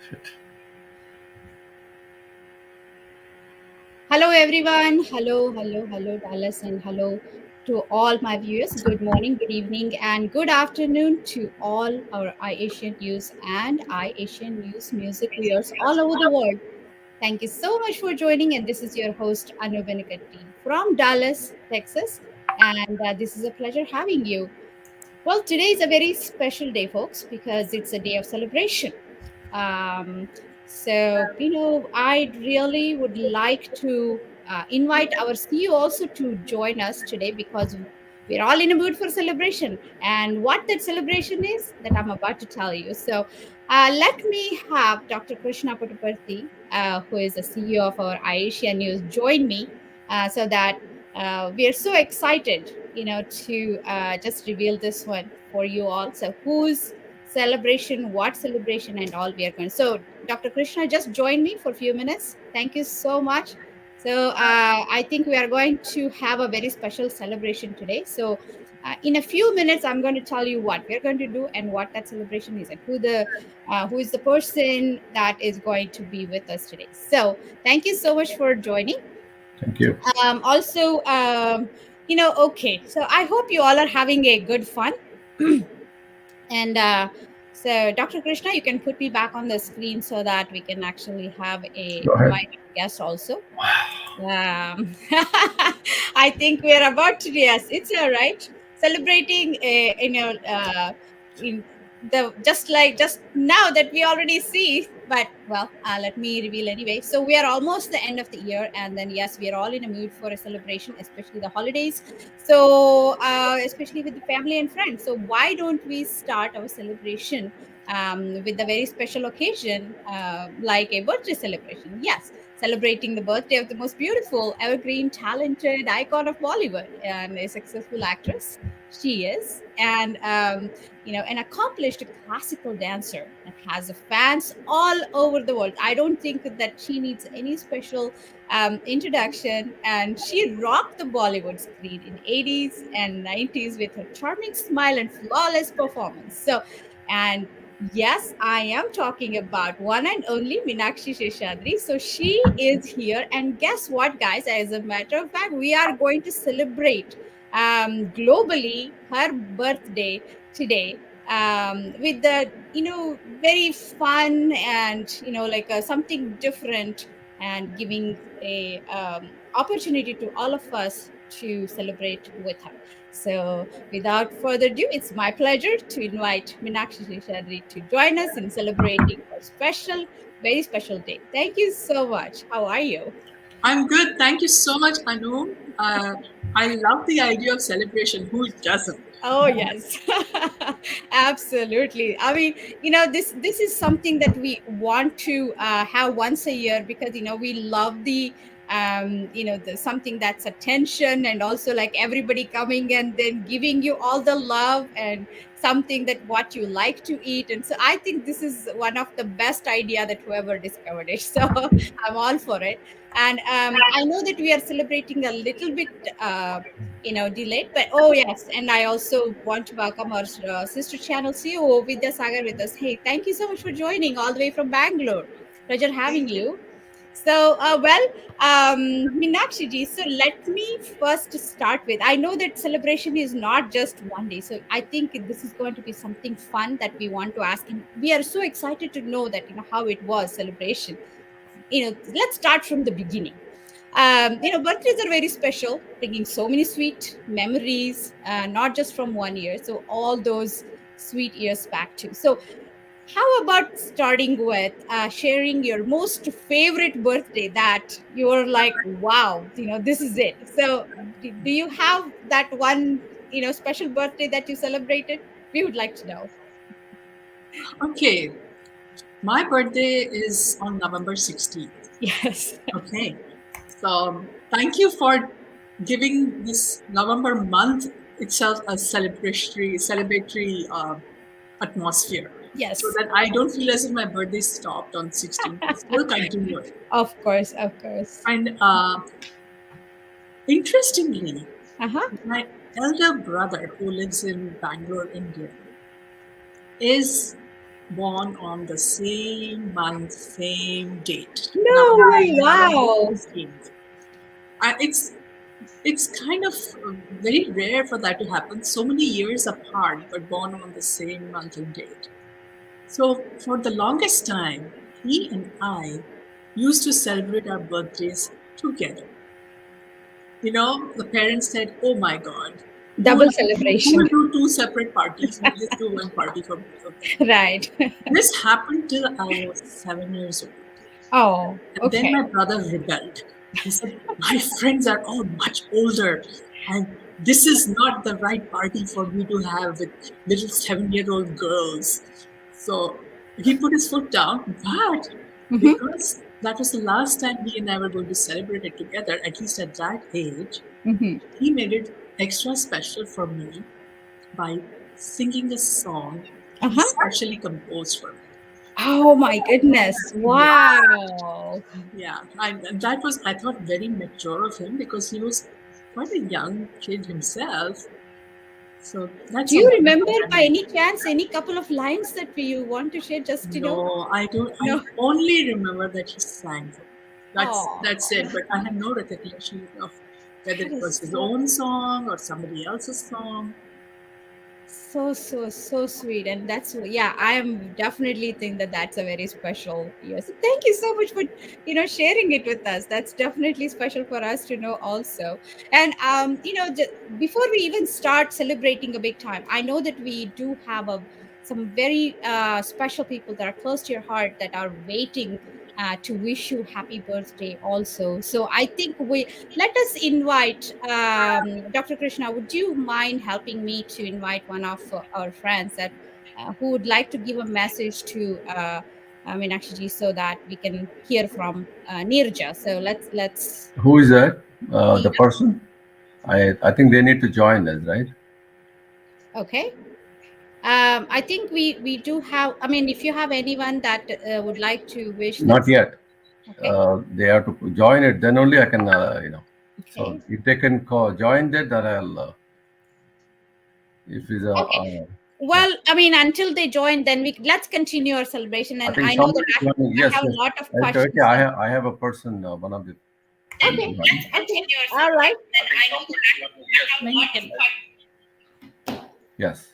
Shit. Hello, everyone. Hello, Dallas, and hello to all my viewers. Good morning, good evening, and good afternoon to all our iAsian News and iAsian News music viewers all over the world. Thank you so much for joining, and this is your host, Anu Benikatti from Dallas, Texas. And this is a pleasure having you. Well, today is a very special day, folks, because it's a day of celebration. Um, I really would like to invite our CEO also to join us today because we're all in a mood for celebration. And what that celebration is, that I'm about to tell you. So, let me have Dr. Krishna Puttaparthi, who is the CEO of our Asia News, join me so that we are so excited, to just reveal this one for you all. So, who's celebration, what celebration, and all we are going. So, Dr. Krishna, just join me for a few minutes. Thank you so much. So, I think we are going to have a very special celebration today. So, in a few minutes, I'm going to tell you what we're going to do and what that celebration is and who is the person that is going to be with us today. So, thank you so much for joining. Thank you. Also, okay. So, I hope you all are having a good fun. And so, Dr. Krishna, you can put me back on the screen so that we can actually have a Go ahead. invited guest also. I think we are about to, yes, it's all right. Celebrating, in just now that we already see, but well, let me reveal anyway. So we are almost the end of the year, and then yes, we are all in a mood for a celebration, especially the holidays. So especially with the family and friends. So why don't we start our celebration with a very special occasion, like a birthday celebration? Yes, celebrating the birthday of the most beautiful, evergreen, talented icon of Bollywood and a successful actress. She is, and an accomplished classical dancer that has fans all over the world. I don't think that she needs any special introduction, and she rocked the Bollywood screen in 80s and 90s with her charming smile and flawless performance. So, and yes, I am talking about one and only Meenakshi Seshadri. So she is here. And guess what, guys? As a matter of fact, we are going to celebrate globally her birthday today with the, very fun and, like something different and giving a opportunity to all of us to celebrate with her. So, without further ado, it's my pleasure to invite Meenakshi Seshadri to join us in celebrating her special, very special day. Thank you so much. How are you? I'm good. Thank you so much, Anu. I love the idea of celebration. Who doesn't? Oh yes, absolutely. I mean, this is something that we want to have once a year because we love the something that's attention and also like everybody coming and then giving you all the love and something that what you like to eat. And so I think this is one of the best idea that whoever discovered it. So I'm all for it. And I know that we are celebrating a little bit. Delayed. But oh yes, and I also want to welcome our sister channel CEO Vidya Sagar with us. Hey, thank you so much for joining all the way from Bangalore. Pleasure having you. So, Meenakshi ji, so let me first start with. I know that celebration is not just one day, so I think this is going to be something fun that we want to ask, and we are so excited to know that how it was celebration. Let's start from the beginning. Birthdays are very special, bringing so many sweet memories, not just from one year. So all those sweet years back too. So how about starting with sharing your most favorite birthday that you're like, wow, this is it. So do you have that one, special birthday that you celebrated? We would like to know. Okay, my birthday is on November 16th. Yes. Okay, so thank you for giving this November month itself a celebratory atmosphere, so Yes. that I don't feel as if my birthday stopped on 16th. It's still continuing. Of course, of course. And interestingly, Uh-huh. my elder brother, who lives in Bangalore, India, is born on the same month, same date, No way. November Wow. 15th. It's kind of very rare for that to happen. So many years apart, but born on the same month and date. So for the longest time, he and I used to celebrate our birthdays together. You know, the parents said, "Oh my God, Double who celebration. will do two separate parties? We'll just do one party for both of them." Right. This happened till I was 7 years old. Oh, And then okay. my brother rebelled. He said, "My friends are all much older, and this is not the right party for me to have with little 7-year-old girls." So he put his foot down, but Mm-hmm. because that was the last time he and I were going to celebrate it together, at least at that age, Mm-hmm. he made it extra special for me by singing a song he Uh-huh. specially composed for me. Oh my goodness. Yeah. Wow. Yeah, and that was, I thought, very mature of him because he was quite a young kid himself. So that's Do a you remember wonderful by memory. any chance any couple of lines that you want to share? Just, No, I don't. I no. only remember that he sang for me. Oh, That's it. But I have no recollection of whether that it is was his so own song or somebody else's song. so sweet. And that's, yeah, I am definitely think that that's a very special year. So thank you so much for sharing it with us. That's definitely special for us to know also. And before we even start celebrating a big time, I know that we do have some very special people that are close to your heart that are waiting to wish you happy birthday also. So I think we let us invite Dr. Krishna. Would you mind helping me to invite one of our friends that who would like to give a message to Meenakshi ji so that we can hear from Nirja. So let's Who is that? The Neera. person? I think they need to join us, right? Okay. I think we do have. I mean, if you have anyone that would like to wish, Not that's yet. okay. They have to join it. Then only I can, So Okay. if they can join that, then I'll. If it's Okay. yeah. Well, I mean, until they join, then we let's continue our celebration. I And think I know that somebody joining. I Yes, have a yes. lot of Okay, okay. questions. I have a person. One of the friends Okay. joining. Okay. All right. Many can. Yes.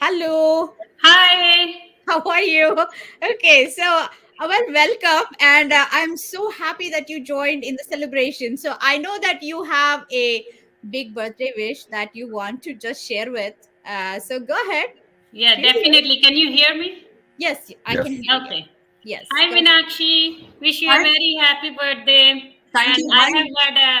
Hello. Hi. How are you? Okay. So, well, welcome. And I'm so happy that you joined in the celebration. So, I know that you have a big birthday wish that you want to just share with. So, go ahead. Yeah, Here it is. definitely. Can you hear me? Yes, I can Yes. hear you. Okay. Yes. Hi, Go ahead. Meenakshi. Wish you a Hi. very happy birthday. Thank And you. I Hi. have had a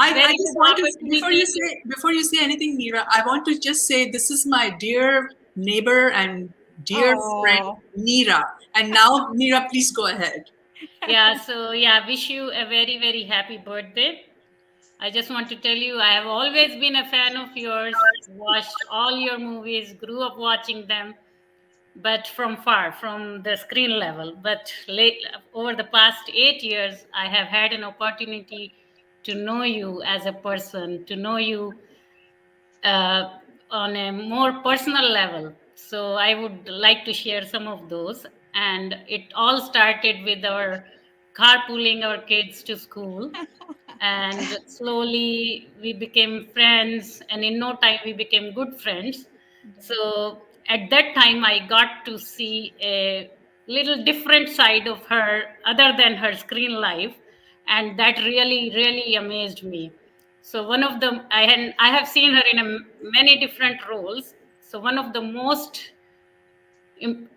I very just good want to, opportunity to. before you say anything, Meera, I want to just say this is my dear neighbor and dear friend Oh, Meera. And now, Meera, please go ahead. Yeah, so yeah, wish you a very, very happy birthday. I just want to tell you, I have always been a fan of yours, watched all your movies, grew up watching them, but from far, from the screen level. But over the past 8 years, I have had an opportunity to know you as a person, to know you uh, on a more personal level. So I would like to share some of those. And it all started with our carpooling our kids to school. And slowly we became friends. And in no time, we became good friends. So at that time, I got to see a little different side of her other than her screen life. And that really, really amazed me. So one of the I have seen her in many different roles. So one of the most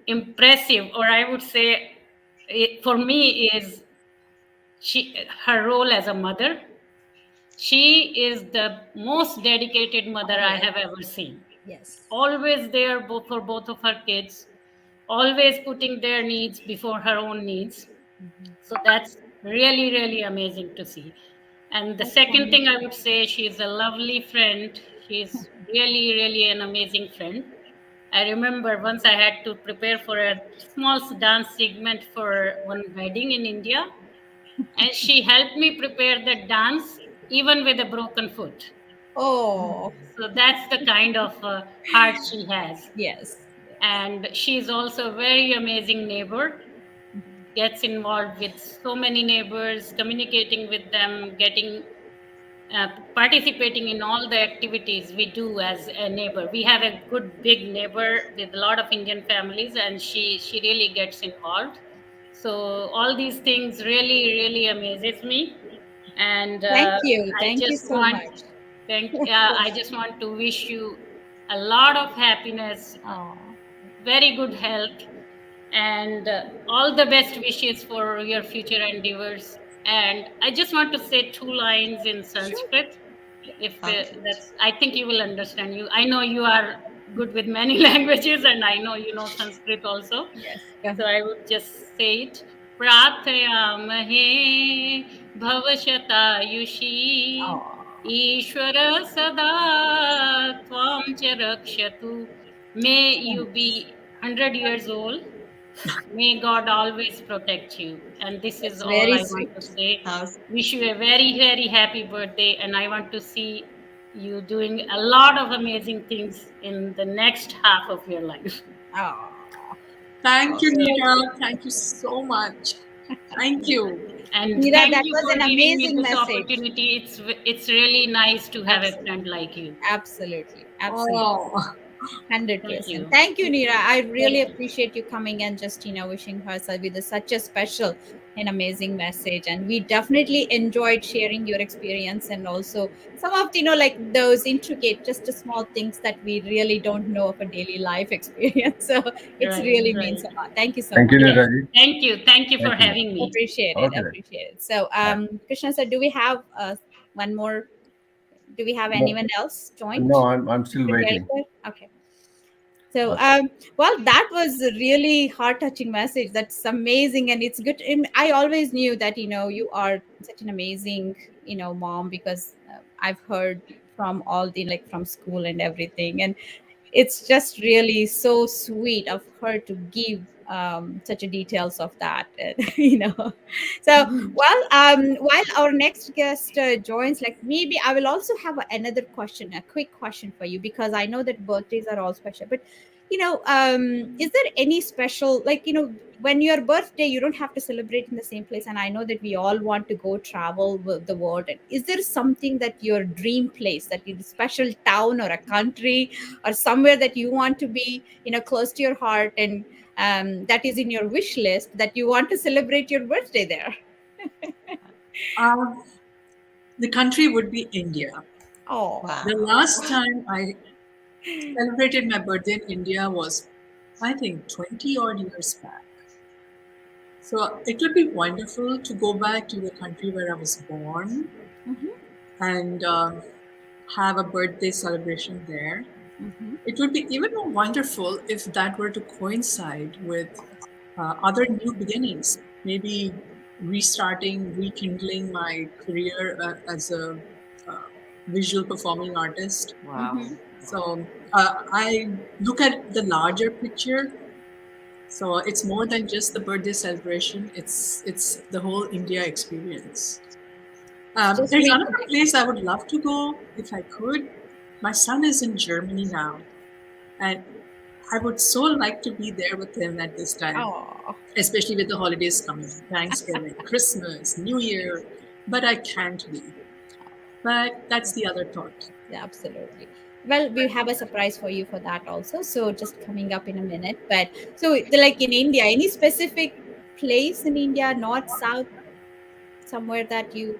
impressive, or I would say, for me, is her role as a mother. She is the most dedicated mother oh I yes, have ever seen. yes. Always there for both of her kids, always putting their needs before her own needs. Mhm. So that's really, really amazing to see. And the That's second thing I wonderful. would say, she's a lovely friend. She's really, really an amazing friend. I remember once I had to prepare for a small dance segment for one wedding in India, and she helped me prepare the dance even with a broken foot. Oh, So that's the kind of heart she has. yes. And she's also a very amazing neighbor, gets involved with so many neighbors, communicating with them, getting participating in all the activities we do as a neighbor. We have a good big neighbor with a lot of Indian families, and she really gets involved. So all these things really amazes me, and Thank you. I Thank you just so want much. I just want to wish you a lot of happiness, Oh, very good health, and all the best wishes for your future endeavors. And I just want to say two lines in sure. Sanskrit. If Okay. that's, I think you will understand. I know you are good with many languages, and I know you know Sanskrit also. Yes. Go So ahead. I would just say it. Prathayamahe bhavashatayushi Oh, Ishvara sada tvam cha rakshatu. May you be 100 years old. May God always protect you. And this is that's all very I want sweet. to say. How's Wish you a very happy birthday. And I want to see you doing a lot of amazing things in the next half of your life. Oh, Thank you, awesome? Neera. Thank you so much. Thank you. And Mira, thank that you was for an giving me amazing this message. opportunity. It's really nice to have a Absolutely. friend like you. Absolutely. Absolutely. Oh, Thank 100%. you. Thank you, Neera. I really appreciate you coming and just, wishing her with such a special and amazing message. And we definitely enjoyed sharing your experience and also some of, like those intricate, just the small things that we really don't know of a daily life experience. So it's Right, really means right. a lot. Thank you so Thank you, much. Yes. Neeraji. Thank you. Thank you for Thank you. having me. Appreciate it. Okay then. Appreciate it. So, Bye. Krishna sir, do we have one more? Do we have No, anyone else joined? no, I'm still Prepared waiting. for? Okay. So, Okay. well, that was a really heart-touching message. That's amazing, and it's good. And I always knew that you are such an amazing mom because I've heard from all the like from school and everything, and it's just really so sweet of her to give such a details of that so while our next guest joins, like maybe I will also have another question, a quick question for you, because I know that birthdays are all special, but is there any special, like when your birthday you don't have to celebrate in the same place, and I know that we all want to go travel the world, and is there something that your dream place, that is a special town or a country or somewhere that you want to be close to your heart, and that is in your wish list, that you want to celebrate your birthday there? um, the country would be India. Oh, The Wow. last time I celebrated my birthday in India was, I think, 20 odd years back. So it would be wonderful to go back to the country where I was born mhm, and have a birthday celebration there. mhm. It would be even more wonderful if that were to coincide with other new beginnings, maybe restarting, rekindling my career as a uh, visual performing artist. Wow. Mhm. So I look at the larger picture. So it's more than just the birthday celebration. It's the whole India experience. It's just There's another reconnecting. place I would love to go if I could. My son is in Germany now, and I would so like to be there with him at this time, Oh, especially with the holidays coming, Thanksgiving, Christmas, New Year. But I can't be. But that's the other thought. yeah, absolutely. Well, we have a surprise for you for that also, so just coming up in a minute. But so like in India, any specific place in India, north, south, somewhere that you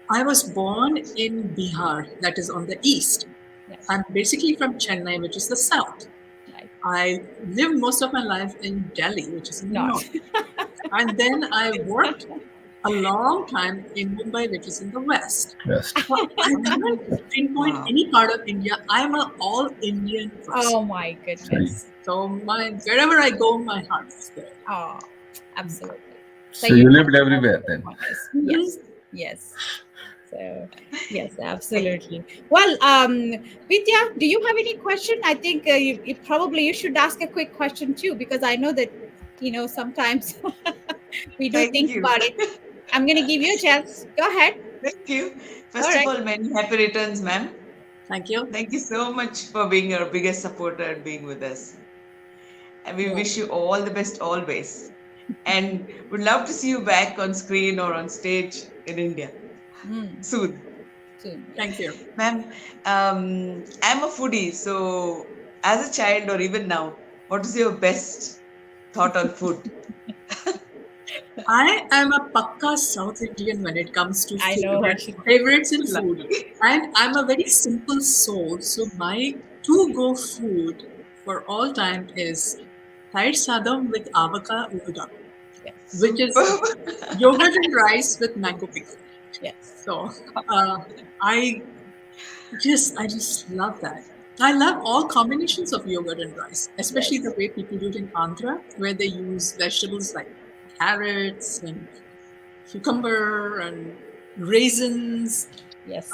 I was born in Bihar, that is on the east. like, I'm basically from Chennai, which is the south. like I lived most of my life in Delhi, which is in the north? north. And then I worked a long time in Mumbai, which is in the west. Best. So I can't pinpoint Wow. any part of India. I'm an all Indian person. Oh my Sorry. goodness. So wherever I go, my heart is there. Oh, absolutely. So So you you have lived everywhere then. pointers. Mhm. Yes, yes. So yes, absolutely. Well, Vidya, do you have any question? I think you should ask a quick question too, because I know that sometimes we do Thank think you. about it. I'm going to give you a chance. Go ahead. Thank you. All First of right. all, many happy returns, ma'am. Thank you. Thank you so much for being our biggest supporter and being with us. And we Yeah. wish you all the best always. And would love to see you back on screen or on stage in India Mm, soon. soon. Yeah. Thank you. Ma'am, I'm a foodie, so as a child or even now, what is your best thought on food? I am a pakka South Indian when it comes to I know, favorites, Harshita. favorites in food. Lovely. And I'm a very simple soul. So my to-go food for all time is Thai sadam with avocado udang, Yes. which is Superb. yogurt and rice with mango pickle. Yes. So uh, I I just love that. I love all combinations of yogurt and rice, especially the Yes. way people do it in Andhra, where they use vegetables like carrots and cucumber and raisins. Um, Yes.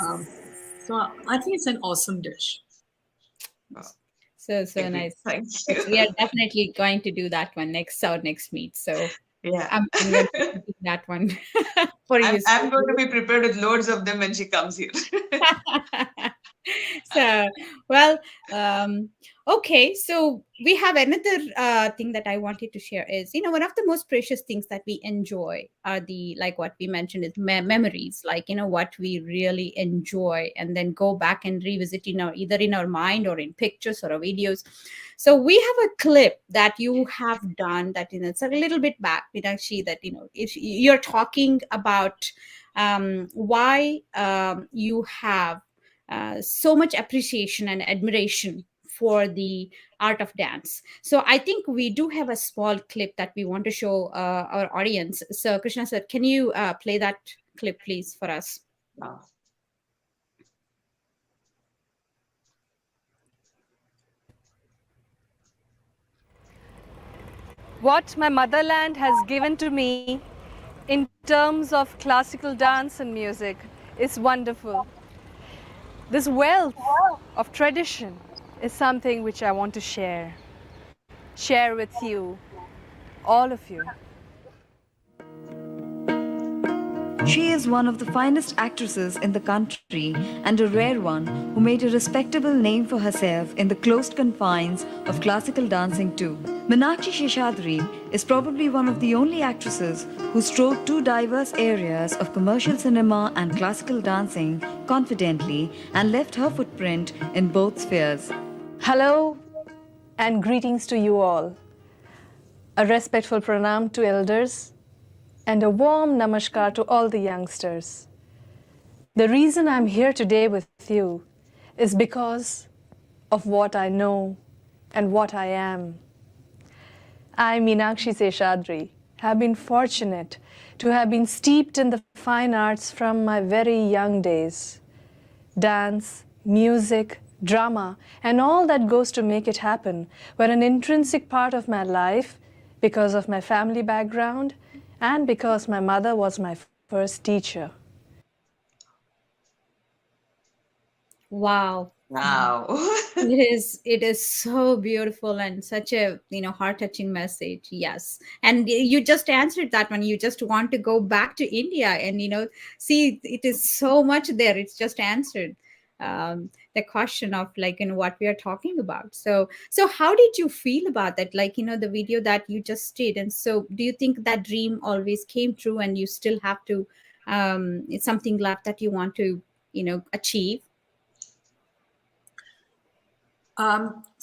so I think it's an awesome dish. So Agree. nice. Thank Yes, we are you. definitely going to do that one next our next meet. So Yeah. I'm going to do that one for I'm you. I'm going to be prepared with loads of them when she comes here. So well, um okay, so we have another thing that I wanted to share is, one of the most precious things that we enjoy are the, like what we mentioned, is memories, like, what we really enjoy and then go back and revisit in our, either in our mind or in pictures or videos. So we have a clip that you have done that, it's a little bit back, Meenakshi, that, if you're talking about why you have so much appreciation and admiration for the art of dance. So I think we do have a small clip that we want to show our audience. So Krishna sir, can you play that clip please for us? Wow. What my motherland has given to me in terms of classical dance and music is wonderful. This wealth of tradition is something which I want to share with you, all of you. She is one of the finest actresses in the country and a rare one who made a respectable name for herself in the closed confines of classical dancing too. Meenakshi Seshadri is probably one of the only actresses who strode two diverse areas of commercial cinema and classical dancing confidently and left her footprint in both spheres. Hello and greetings to you all. A respectful pranam to elders and a warm namaskar to all the youngsters. The reason I'm here today with you is because of what I know and what I am. I, Meenakshi Seshadri, have been fortunate to have been steeped in the fine arts from my very young days. Dance, music, drama, and all that goes to make it happen were an intrinsic part of my life because of my family background and because my mother was my first teacher. Wow. Wow. It is so beautiful and such a, heart-touching message. Yes. And you just answered that one. You just want to go back to India and, see, it is so much there. It's just answered the question of, like, what we are talking about. So how did you feel about that, like, the video that you just did? And so do you think that dream always came true and you still have to it's something left that you want to, achieve?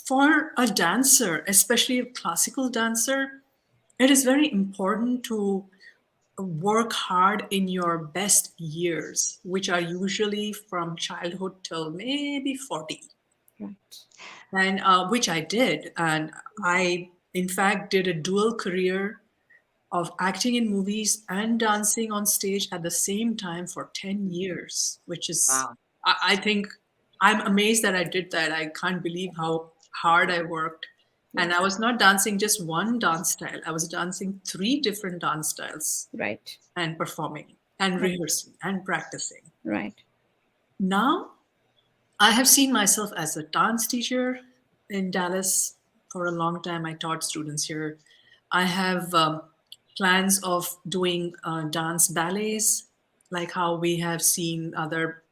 For a dancer, especially a classical dancer, it is very important to work hard in your best years, which are usually from childhood till maybe 40. Right. And which I did. And I, in fact, did a dual career of acting in movies and dancing on stage at the same time for 10 years, which is, Wow. I think, I'm amazed that I did that. I can't believe how hard I worked. And I was not dancing just one dance style, I was dancing three different dance styles Right. and performing and Right. rehearsing and practicing. Right. Now, I have seen myself as a dance teacher in Dallas for a long time. I taught students here. I have plans of doing dance ballets, like how we have seen other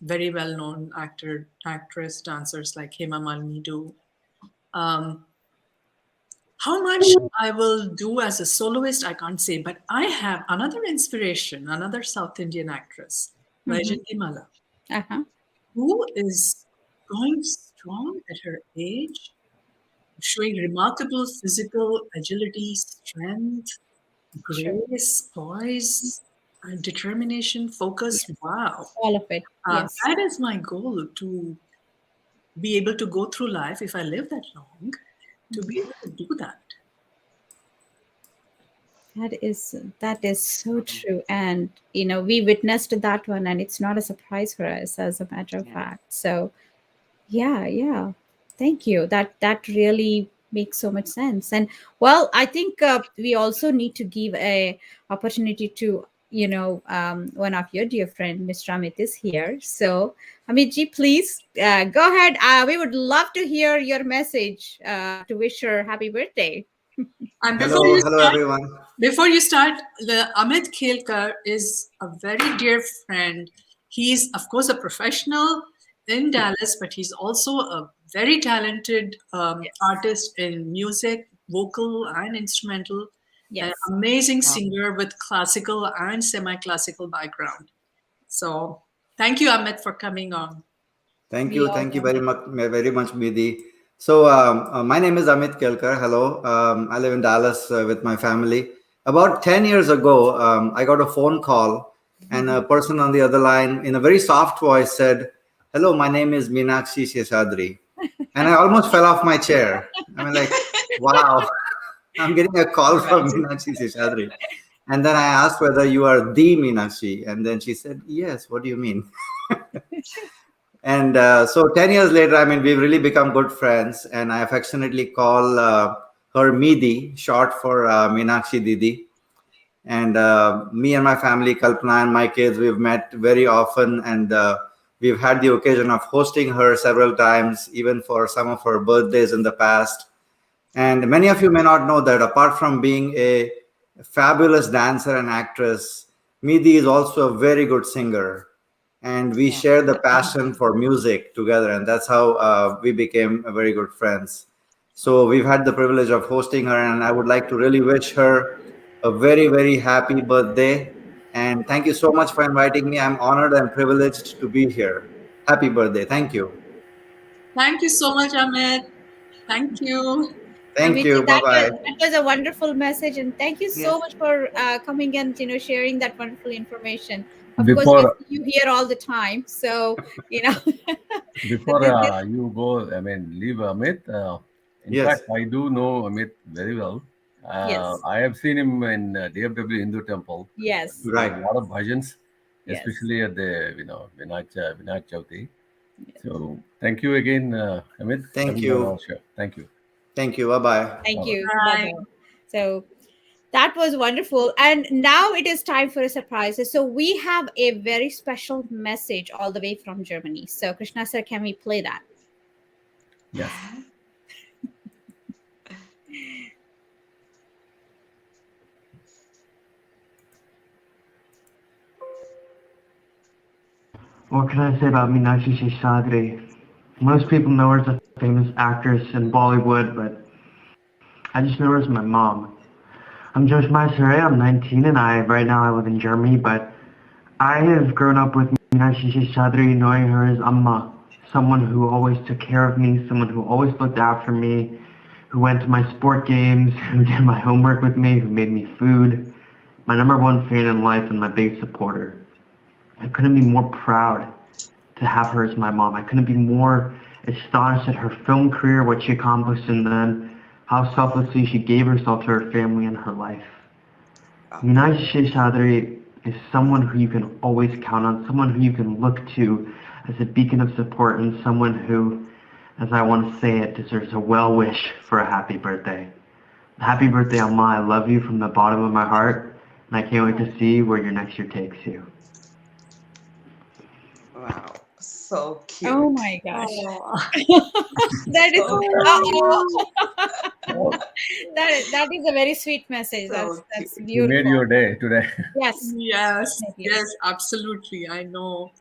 very well-known actress, dancers like Hema Malini do. How much I will do as a soloist, I can't say, but I have another inspiration, another South Indian actress, Vaijayanti Mala, Uh-huh. who is going strong at her age, showing remarkable physical agility, strength, Sure. grace, poise, and determination, focus. Wow. All of it. Yes. That is my goal, to be able to go through life, if I live that long, to be able to do that. That is so true. And we witnessed that one, and it's not a surprise for us, as a matter of fact. So yeah. Thank you. That really makes so much sense. And well, I think we also need to give a opportunity to one of your dear friend, Mr. Amit, is here. So Amitji, please go ahead. We would love to hear your message to wish her happy birthday. And Hello, hello everyone. before you start, the Amit Khelkar is a very dear friend. He's, of course, a professional in Dallas, but he's also a very talented artist in music, vocal and instrumental. Yes. An amazing singer with classical and semi-classical background. So thank you, Amit, for coming on. Thank We you, all thank you want very much, Bidi. So my name is Amit Kelkar. Hello, I live in Dallas with my family. About 10 years ago, I got a phone call, and a person on the other line, in a very soft voice, said, "Hello, my name is Meenakshi Seshadri," and I almost fell off my chair. I mean, like, wow, I'm getting a call from Meenakshi Seshadri. And then I asked whether you are the Meenakshi, and then she said, "Yes." What do you mean? And so 10 years later, I mean, we've really become good friends, and I affectionately call her Midi, short for Meenakshi Didi. And me and my family, Kalpana and my kids, we've met very often, and we've had the occasion of hosting her several times, even for some of her birthdays in the past. And many of you may not know that apart from being a fabulous dancer and actress, Midi is also a very good singer. And we share the passion for music together, and that's how we became very good friends. So we've had the privilege of hosting her, and I would like to really wish her a very, very happy birthday. And thank you so much for inviting me. I'm honored and privileged to be here. Happy birthday. Thank you. Thank you so much, Amit. Thank you. Thank Amit, you. Bye bye. that was a wonderful message, and thank you so much for coming and sharing that wonderful information. Of course, we Before see you here all the time, so before this, you go, I mean, leave Amit. In Yes. fact, I do know Amit very well. yes, I have seen him in DFW Hindu Temple yes, doing Right. a lot of bhajans, yes, especially at the Vinayak Chauthi. So thank you again, Amit, Thank coming on you. our show. Thank you. Thank you. Bye bye. thank Bye-bye. you. Bye. Bye-bye. So that was wonderful, and now it is time for a surprise. So we have a very special message all the way from Germany. So Krishna sir, can we play that? Yes. What can I say about Meenakshi Seshadri? Most people know her as a famous actress in Bollywood, but I just know her as my mom. I'm Josh Maisare, I'm 19, and right now I live in Germany, but I have grown up with Meenakshi Seshadri, knowing her as Amma, someone who always took care of me, someone who always looked out for me, who went to my sport games, who did my homework with me, who made me food, my number one fan in life and my biggest supporter. I couldn't be more proud to have her as my mom. I couldn't be more astonished at her film career, what she accomplished, and then how selflessly she gave herself to her family and her life. Meenakshi Seshadri is someone who you can always count on, someone who you can look to as a beacon of support, and someone who, as I want to say it, deserves a well wish for a happy birthday. Happy birthday, Amma. I love you from the bottom of my heart, and I can't wait to see where your next year takes you. Wow, so cute. Oh my gosh, Oh. that is Oh, that is a very sweet message. So That's we made beautiful. your day today. Yes, Yes, definitely. yes, absolutely. I know.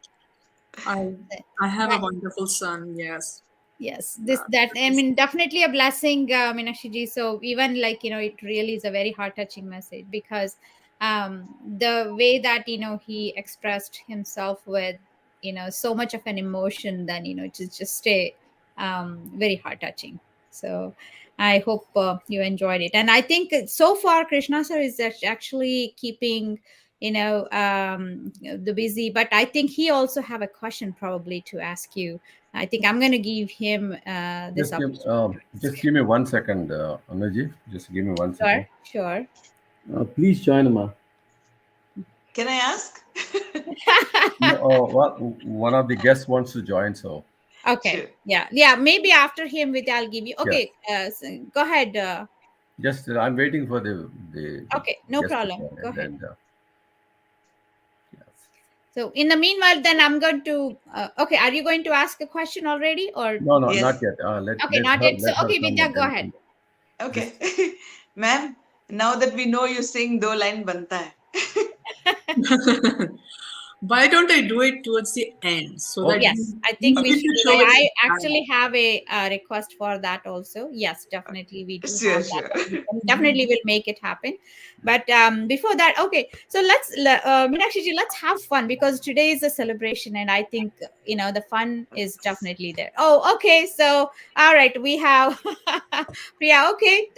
I have a wonderful son. Yes. Yes, that I mean, definitely a blessing, Meenakshi ji. So even like it really is a very heart touching message, because the way that he expressed himself with so much of an emotion, then just a very heart touching. So I hope you enjoyed it, and I think so far Krishna sir is actually keeping the busy, but I think he also have a question probably to ask you. I think I'm going to give him this opportunity. Just give me 1 second, Anuji. Just give me one Sure, second. sure. Please join, Ma. Can I ask? No, well, one of the guests wants to join, so Okay. Sure. Yeah. Maybe after him, with I'll give you. yes. Okay. So go ahead. Just I'm waiting for the Okay. No guest to problem. join, Go and ahead. then yes. So in the meanwhile, then I'm going to. Okay. Are you going to ask a question already, or? No, no, not Yes. yet. Let Okay, let not her yet. So let her okay, come, Vidya, and go then ahead. Okay. just Ma'am, now that we know you sing Do Line Banta Hai. Why don't I do it towards the end so that okay. Yes, I think we keep should the do show that. with I time? actually have a request for that also. Yes, definitely we do Sure, have that. sure. We can definitely will make it happen. But before that, okay. So Meenakshi ji, let's have fun, because today is a celebration, and I think the fun is definitely there. Oh, okay. So all right, we have Priya. Okay,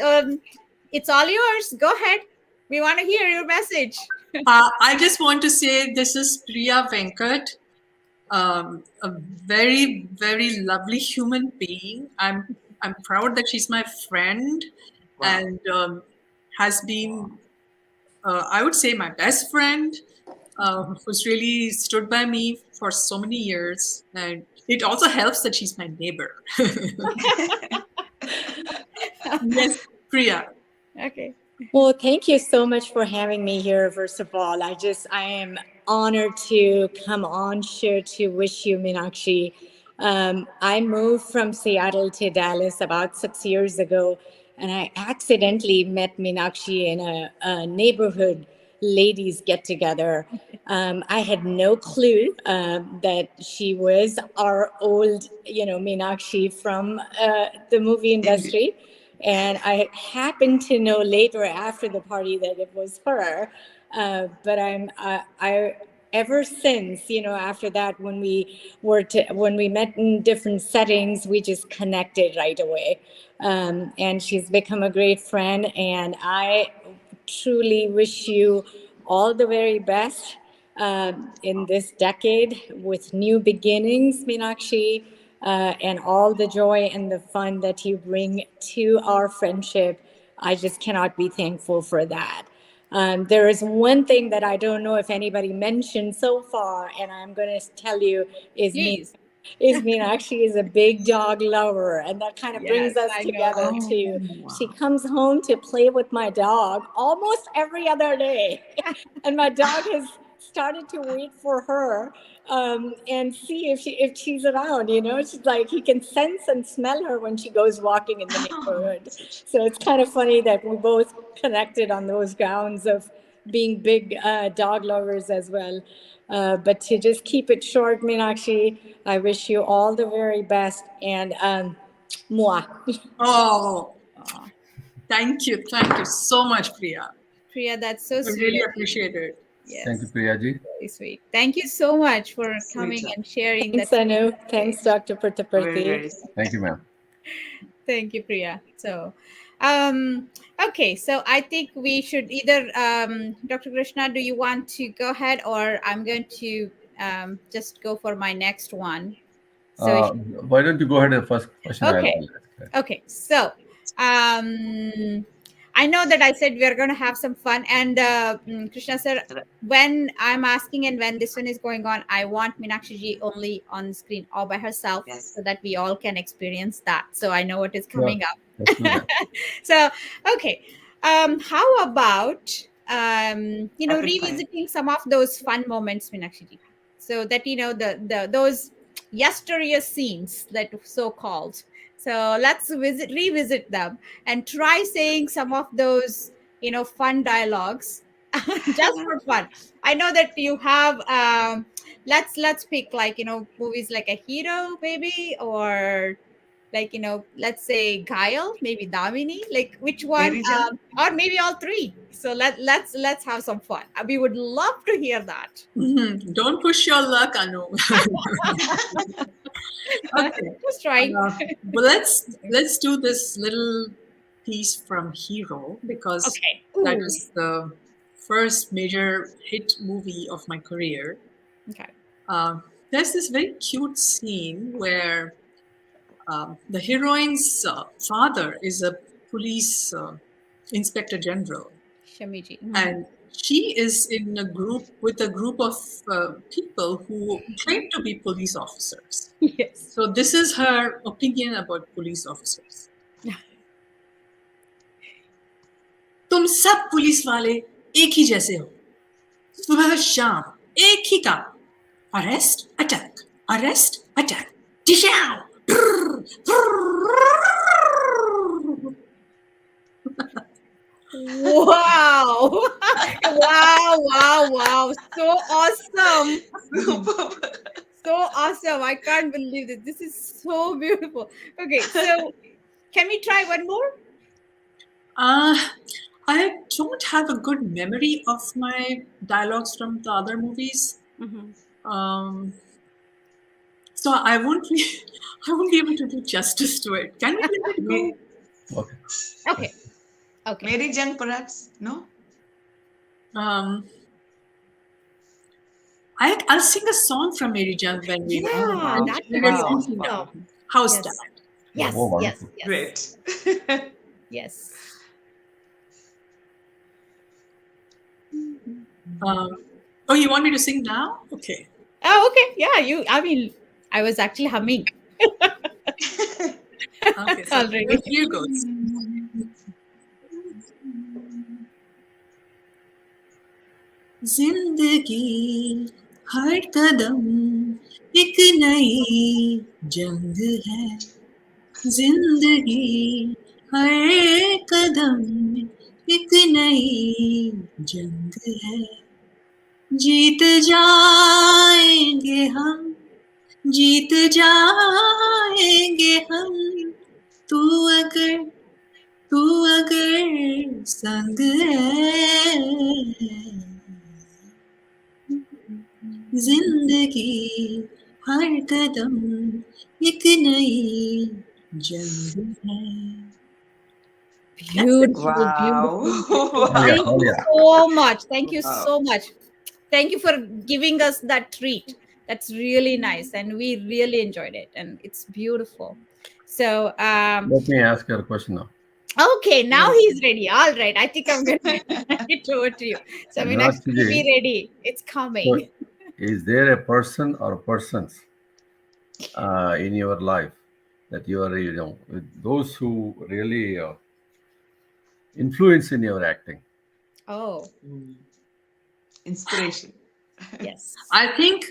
it's all yours. Go ahead. We want to hear your message. I just want to say this is Priya Venkat, a very, very lovely human being. I'm proud that she's my friend Wow. and has been, I would say, my best friend, who's really stood by me for so many years. And it also helps that she's my neighbor. Yes, Priya. Okay. Well, thank you so much for having me here. First of all, I am honored to come on show to wish you, Meenakshi. I moved from Seattle to Dallas about 6 years ago, and I accidentally met Meenakshi in a neighborhood ladies get together. I had no clue that she was our old, Meenakshi from the movie Indeed. industry. And I happened to know later after the party that it was her. But I ever since, after that, when we met in different settings, we just connected right away. And she's become a great friend, and I truly wish you all the very best in this decade with new beginnings, Meenakshi, and all the joy and the fun that you bring to our friendship. I just cannot be thankful for that. There is one thing that I don't know if anybody mentioned so far, and I'm going to tell you Please. is Meenakshi is a big dog lover, and that kind of Yes, brings us I know together that. too. Oh, wow. She comes home to play with my dog almost every other day, and my dog has started to wait for her and see if she's around. She's like he can sense and smell her when she goes walking in the neighborhood. So it's kind of funny that we both connected on those grounds of being big dog lovers as well. But to just keep it short, Meenakshi, I wish you all the very best, and moi. Oh, thank you. Thank you so much, Priya. Priya, that's so I sweet really of you. appreciate it. Thank you, Yes, Priyaji. very sweet. Thank you so much for coming Sweetheart. and sharing Thanks, that sweet Anu. message. Thanks, Dr. Very, Prataparthi. very Thank you, ma'am. Thank you, Priya. So, okay. So I think we should either, Dr. Krishna, do you want to go ahead, or I'm going to just go for my next one? So, Why don't you go ahead and first question? okay. I'll ask. Okay, so I know that I said we are going to have some fun, and Krishna sir, when I'm asking and when this one is going on, I want Meenakshi ji only on screen all by herself, Yes. so that we all can experience that. So I know what is Sure. coming up. Let's do that. So okay, how about Rapid fire. revisiting some of those fun moments, Meenakshi ji, so that the those yesteryear scenes that so called. So let's revisit them and try saying some of those, fun dialogues, just for fun. I know that you have. Let's pick like movies like a hero, maybe, or Like, let's say Gail, maybe Damini, like which one, Mary Jan? or maybe all three. So let's have some fun. We would love to hear that. Don't push your luck, Anu. Okay. Just trying. Well, let's do this little piece from Hero, because Okay. that Ooh. was the first major hit movie of my career. Okay. There's this very cute scene where the heroine's father is a police inspector general, Shamiji. and she is in a group with a group of people who claim to be police officers. Yes. So this is her opinion about police officers. तुम सब police वाले एक ही जैसे हो, सुबह शाम एक ही काम, अरेस्ट अटैक, अरेस्ट अटैक, डिशाओ। Wow. Wow. So awesome. So awesome. I can't believe it. This is so beautiful. Okay, so can we try one more? I don't have a good memory of my dialogues from the other movies. So I won't be able to do justice to it. Can we let it go? Okay. Mary Jung, perhaps? No? I'll sing a song from Mary Jung when we that would be awesome. How's Yes. that? Yes, Oh, yes, wonderful. yes. Great. Yes. Oh, you want me to sing now? Okay. Oh, okay. Yeah, I was actually humming. Okay, so Already. here goes. जिंदगी हर कदम एक नई जंग है, जिंदगी हर कदम एक नई जंग है, जीत जाएंगे हम, जीत जाएंगे हम, तू अगर संग है, जिंदगी हर कदम एक नई जंग है. Beautiful, Wow. beautiful. Wow. Thank you so much. Thank you Wow. so much. Thank you for giving us that treat. That's really nice, and we really enjoyed it, and it's beautiful. So, Let me ask you a question now. okay, now he's ready. All right, I think I'm going to hand it over to you. So, Meenakshi, Meenakshi be ji, ready. It's coming. so is there a person or persons in your life that you are, with those who really influence in your acting? Oh, Inspiration. yes. I think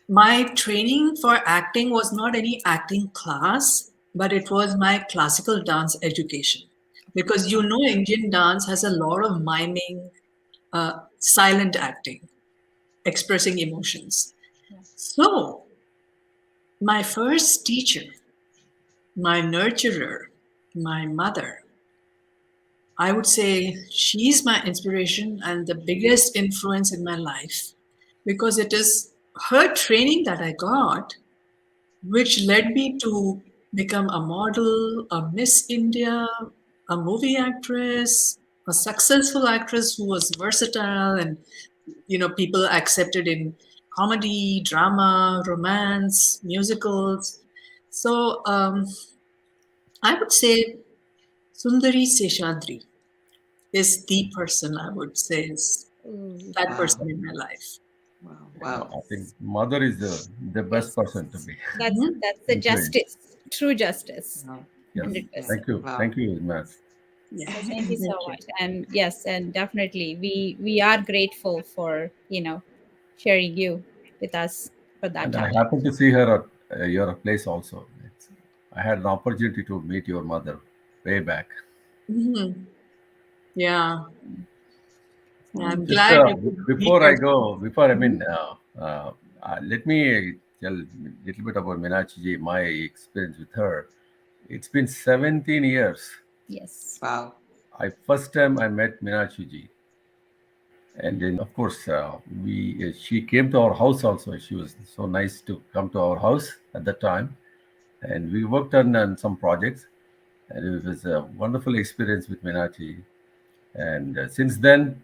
my training for acting was not any acting class, but it was my classical dance education. Because Indian dance has a lot of miming, silent acting, expressing emotions. So, my first teacher, my nurturer, my mother, I would say she's my inspiration and the biggest influence in my life, because it is her training that I got which led me to become a model, a Miss India, a movie actress, a successful actress who was versatile and people accepted in comedy, drama, romance, musicals. So I would say Sundari Seshadri is the person I would say is that person in my life. Wow. I think mother is the best person to be. That's the Influence. justice, true justice. Yes. 100%. Thank you. Wow. Thank you, Matt. Yeah. So thank you so much. And yes, and definitely we are grateful for sharing you with us for that And I time. happened to see her at your place also. I had an opportunity to meet your mother way back. Mhm. Yeah. I'm Just glad you could before meet I us. go, let me tell a little bit about Meenakshi ji, my experience with her. It's been 17 years. Yes. Wow. First time I met Meenakshi ji, and then of course we she came to our house also. She was so nice to come to our house at that time, and we worked on some projects, and it was a wonderful experience with Meenakshi. And since then,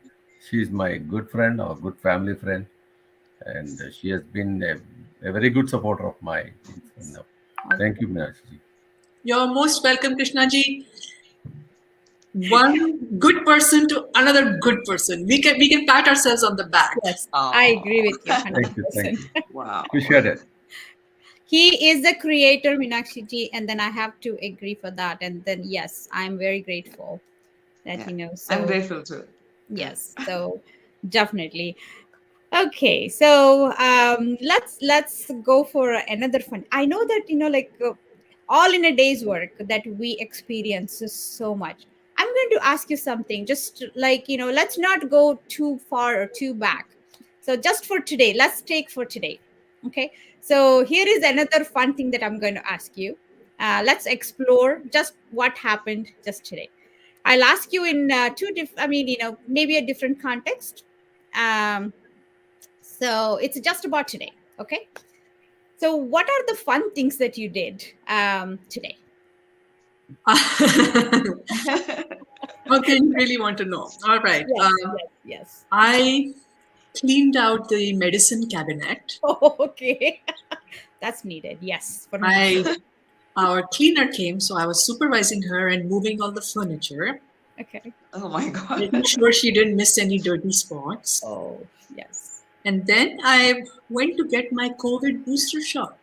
she's my good friend, or good family friend, and she has been a very good supporter of my things. And, thank you, Meenakshi. You're most welcome, Krishnaji. One good person to another good person. We can pat ourselves on the back. Yes, Aw. I agree with you Thank you, 100%. thank you. Wow. Appreciate it. He is the creator, Meenakshi ji, and then I have to agree for that. And then yes, I'm very grateful that Yeah. you know. I'm So grateful too. yes, so definitely. Okay, so let's go for another fun. I know that like all in a day's work that we experience is so much. I'm going to ask you something, just like let's not go too far or too back. So just for today, let's take for today. Okay, so here is another fun thing that I'm going to ask you. Let's explore just what happened just today. I'll ask you in I mean, maybe a different context. Um, so it's just about today. Okay. So what are the fun things that you did today? Okay, you really want to know. All right. Yes. I cleaned out the medicine cabinet. Oh, okay. That's needed. Yes. For me. Our cleaner came, so I was supervising her and moving all the furniture, Okay. Oh my God. making sure she didn't miss any dirty spots. Oh, yes. And then I went to get my COVID booster shot.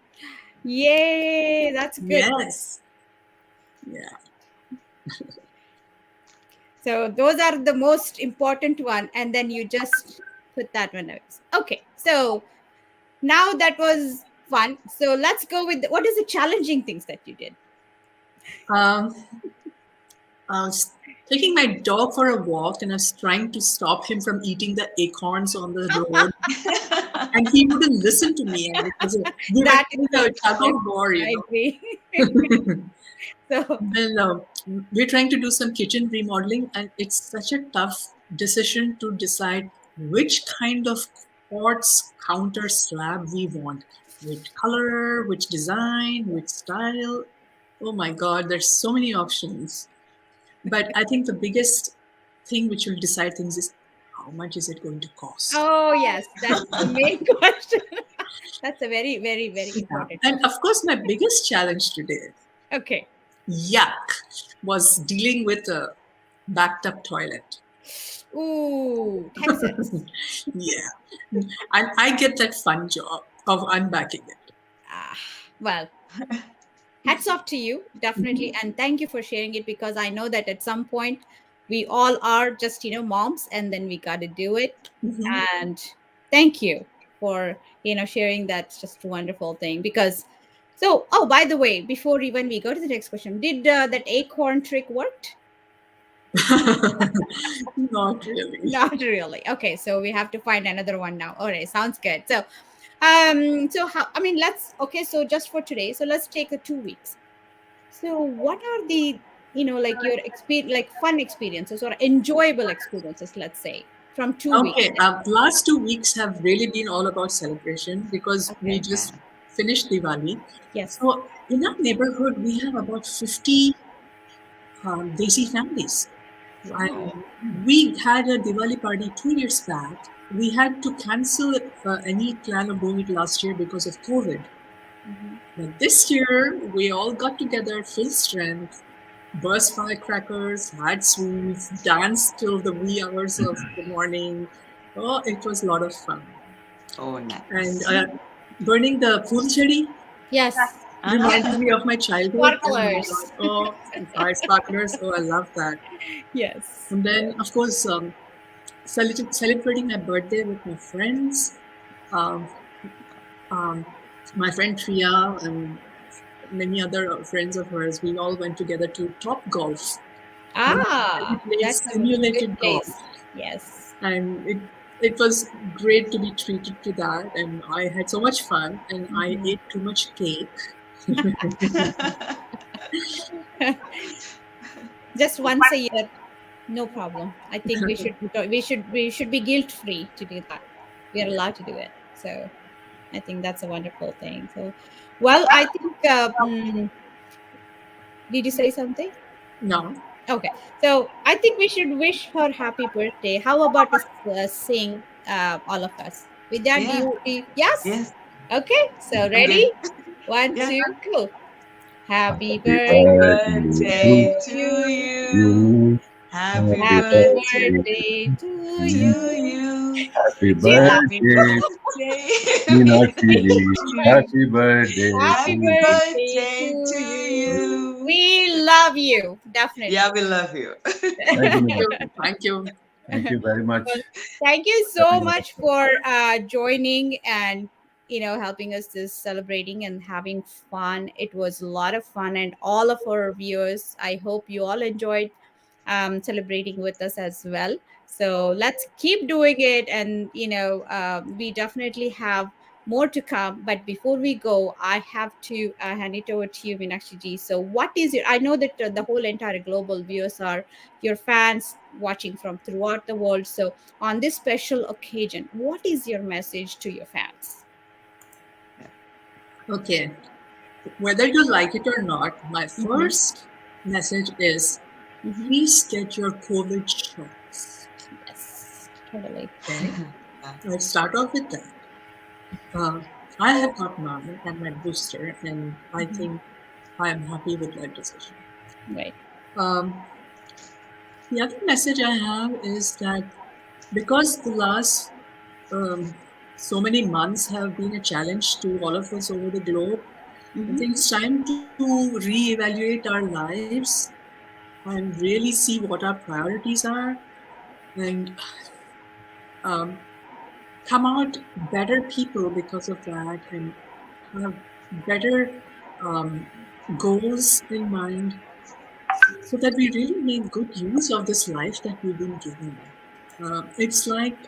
Yay. That's good. Yes. Yeah. So those are the most important one, and then you just put that one out. Okay. So now that was fun. So let's go with what is the challenging things that you did? I was taking my dog for a walk, and I was trying to stop him from eating the acorns on the road, and he wouldn't listen to me. And it was That is a tug of war, I agree. So Then we're trying to do some kitchen remodeling, and it's such a tough decision to decide which kind of quartz counter slab we want, which color, which design, which style. Oh my God, there's so many options. But I think the biggest thing which will decide things is how much is it going to cost? oh yes, that's the main question. That's a very, very, very important. And of course, my biggest challenge today, Okay. was dealing with a backed up toilet. Ooh, Texas. Yeah. And I get that fun job of unbacking it. Well, hats off to you, definitely. And thank you for sharing it, because I know that at some point we all are just, moms, and then we got to do it. And thank you for, sharing that just wonderful thing. Because, so, oh, by the way, before even we go to the next question, did that acorn trick worked? Not really. Not really. Okay, so we have to find another one now. All right, sounds good. So how, I mean, so just for today, so let's take the 2 weeks. So what are the like your experience, like fun experiences or enjoyable experiences, let's say, from 2 weeks? Okay, last 2 weeks have really been all about celebration, because we just finished Diwali. Yes. So in our neighborhood, we have about 50 Desi families. And we had a Diwali party 2 years back. We had to cancel any plan of doing it last year because of COVID. But this year, we all got together full strength, burst firecrackers, had sweets, danced till the wee hours of the morning. Oh, it was a lot of fun. Oh, nice. And burning the Phoolchedi Yes. reminded me of my childhood. Sparklers. Oh, fire sparklers. Oh, I love that. Yes. And then, of course, celebrating my birthday with my friends. My friend Priya and many other friends of hers, we all went together to Top Golf. That's simulated a good place. golf. Yes. And it was great to be treated to that, and I had so much fun, and I ate too much cake. Just once a year, no problem. I think we should be guilt free to do that. We are allowed to do it. So I think that's a wonderful thing. So, well, I think. Did you say something? No. Okay. So I think we should wish her happy birthday. How about us sing, all of us? With that, Yeah. yes? Yes. Okay. So I'm ready? good. One, Yeah. two, go. Happy Happy birthday Happy birthday to to birthday to you. you. you. Happy Happy Happy birthday birthday birthday to to to you. you. you. Happy She loves Happy birthday, birthday. Meenakshi ji. Meenakshi. Happy birthday to Happy Happy you. birthday to birthday to you. you. We love you, Yeah, definitely. we love you. Thank you, Thank you. Meenakshi. Thank you. Thank you very much. Well, thank you Happy so much birthday. for joining and helping us this celebrating and having fun. It was a lot of fun, and all of our viewers, I hope you all enjoyed celebrating with us as well. So let's keep doing it, and we definitely have more to come. But before we go, I have to hand it over to you, Meenakshi ji. So what is your? I know that the whole entire global viewers are your fans watching from throughout the world. So on this special occasion, what is your message to your fans? Okay. Whether you like it or not, my Mhm. first message is Mhm. please get your COVID shots. Yes, totally. Okay. Let's start off with that. I have got mine and my booster, and I think I am happy with that decision. Right. Um, the other message I have is that because the last so many months have been a challenge to all of us over the globe, I think it's time to reevaluate our lives and really see what our priorities are and um, come out better people because of that and have better um, goals in mind so that we really make good use of this life that we've been given. It's like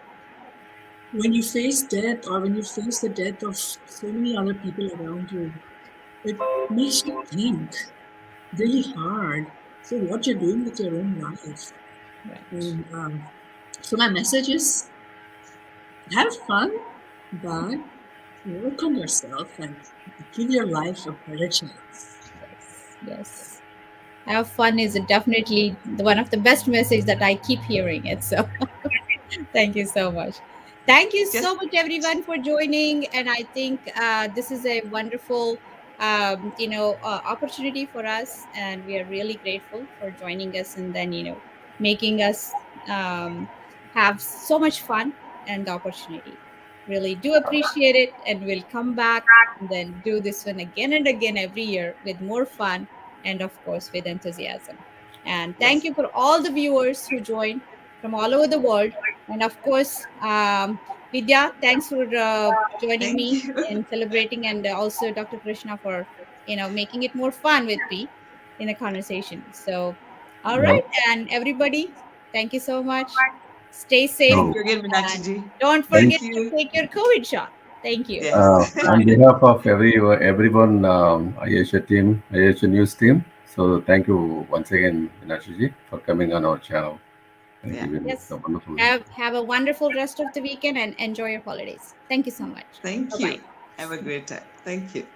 when you face death or when you face the death of so many other people around you, it makes you think really hard. So what you're doing with your own life. Right. And so my message is have fun, but work on yourself and give your life a better chance. Yes. Have fun is definitely one of the best message that I keep hearing it. So thank you so much. Thank you Just so much, everyone, for joining. And I think this is a wonderful, opportunity for us, and we are really grateful for joining us and then making us have so much fun and the opportunity. Really do appreciate it, and we'll come back and then do this one again and again every year with more fun and, of course, with enthusiasm. And thank yes. you for all the viewers who joined from all over the world. And of course, Vidya, thanks for joining Thank me you. in celebrating, and also Dr. Krishna for making it more fun with me in the conversation. So, all Yeah. right, and everybody, thank you so much. Stay safe, Thank So, you again, Meenakshi and ji. don't thank, forget Thank to you. take your COVID shot. Thank you. Yes. on behalf of everyone, Ayesha team, Ayesha News team. So thank you once again, Meenakshi ji, for coming on our channel and Yeah. giving Yes. the wonderful. Have a wonderful rest of the weekend and enjoy your holidays. Thank you so much. Bye Thank bye. you. Have a great time. Thank you.